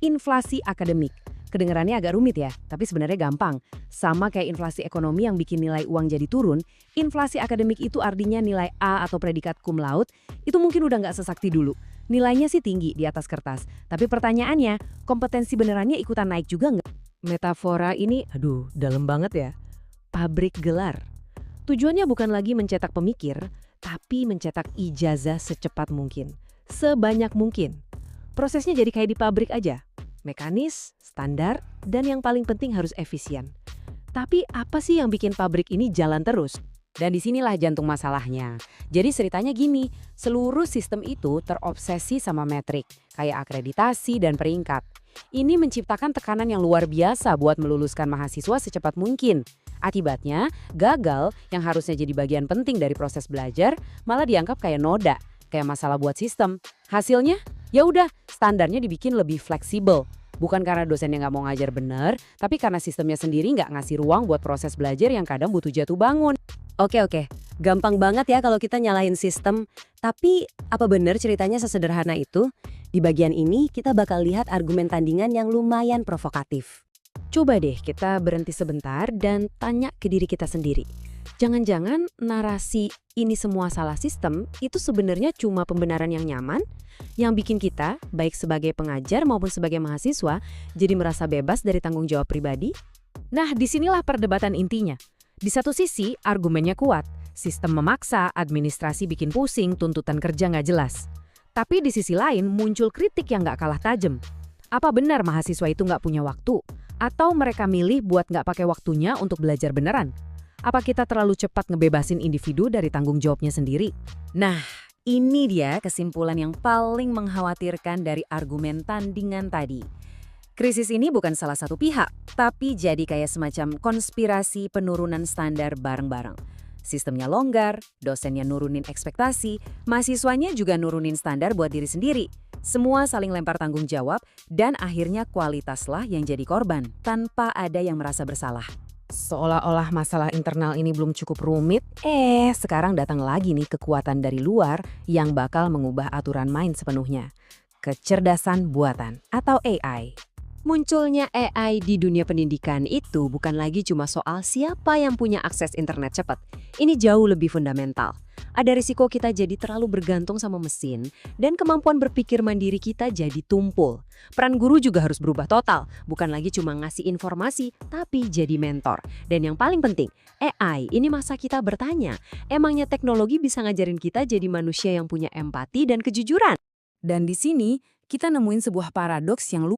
inflasi akademik. Kedengarannya agak rumit ya, tapi sebenarnya gampang. Sama kayak inflasi ekonomi yang bikin nilai uang jadi turun, inflasi akademik itu artinya nilai A atau predikat cum laude itu mungkin udah nggak sesakti dulu. Nilainya sih tinggi di atas kertas, tapi pertanyaannya, kompetensi benerannya ikutan naik juga nggak? Metafora ini, aduh, dalam banget ya. Pabrik gelar. Tujuannya bukan lagi mencetak pemikir, tapi mencetak ijazah secepat mungkin, sebanyak mungkin. Prosesnya jadi kayak di pabrik aja. Mekanis, standar, dan yang paling penting harus efisien. Tapi apa sih yang bikin pabrik ini jalan terus? Dan disinilah jantung masalahnya. Jadi ceritanya gini, seluruh sistem itu terobsesi sama metrik, kayak akreditasi dan peringkat. Ini menciptakan tekanan yang luar biasa buat meluluskan mahasiswa secepat mungkin. Akibatnya, gagal yang harusnya jadi bagian penting dari proses belajar malah dianggap kayak noda, kayak masalah buat sistem. Hasilnya, ya udah, standarnya dibikin lebih fleksibel. Bukan karena dosennya nggak mau ngajar bener, tapi karena sistemnya sendiri nggak ngasih ruang buat proses belajar yang kadang butuh jatuh bangun. Oke. Gampang banget ya kalau kita nyalahin sistem. Tapi apa benar ceritanya sesederhana itu? Di bagian ini kita bakal lihat argumen tandingan yang lumayan provokatif. Coba deh kita berhenti sebentar dan tanya ke diri kita sendiri. Jangan-jangan narasi ini semua salah sistem itu sebenarnya cuma pembenaran yang nyaman yang bikin kita, baik sebagai pengajar maupun sebagai mahasiswa, jadi merasa bebas dari tanggung jawab pribadi? Nah, disinilah perdebatan intinya. Di satu sisi, argumennya kuat. Sistem memaksa, administrasi bikin pusing, tuntutan kerja nggak jelas. Tapi di sisi lain muncul kritik yang nggak kalah tajam. Apa benar mahasiswa itu nggak punya waktu? Atau mereka milih buat nggak pakai waktunya untuk belajar beneran? Apa kita terlalu cepat ngebebasin individu dari tanggung jawabnya sendiri? Nah, ini dia kesimpulan yang paling mengkhawatirkan dari argumen tandingan tadi. Krisis ini bukan salah satu pihak, tapi jadi kayak semacam konspirasi penurunan standar bareng-bareng. Sistemnya longgar, dosennya nurunin ekspektasi, mahasiswanya juga nurunin standar buat diri sendiri. Semua saling lempar tanggung jawab, dan akhirnya kualitaslah yang jadi korban, tanpa ada yang merasa bersalah. Seolah-olah masalah internal ini belum cukup rumit, sekarang datang lagi nih kekuatan dari luar yang bakal mengubah aturan main sepenuhnya. Kecerdasan buatan atau AI. Munculnya AI di dunia pendidikan itu bukan lagi cuma soal siapa yang punya akses internet cepat. Ini jauh lebih fundamental. Ada risiko kita jadi terlalu bergantung sama mesin dan kemampuan berpikir mandiri kita jadi tumpul. Peran guru juga harus berubah total, bukan lagi cuma ngasih informasi, tapi jadi mentor. Dan yang paling penting, AI ini masa kita bertanya, emangnya teknologi bisa ngajarin kita jadi manusia yang punya empati dan kejujuran? Dan di sini, kita nemuin sebuah paradoks yang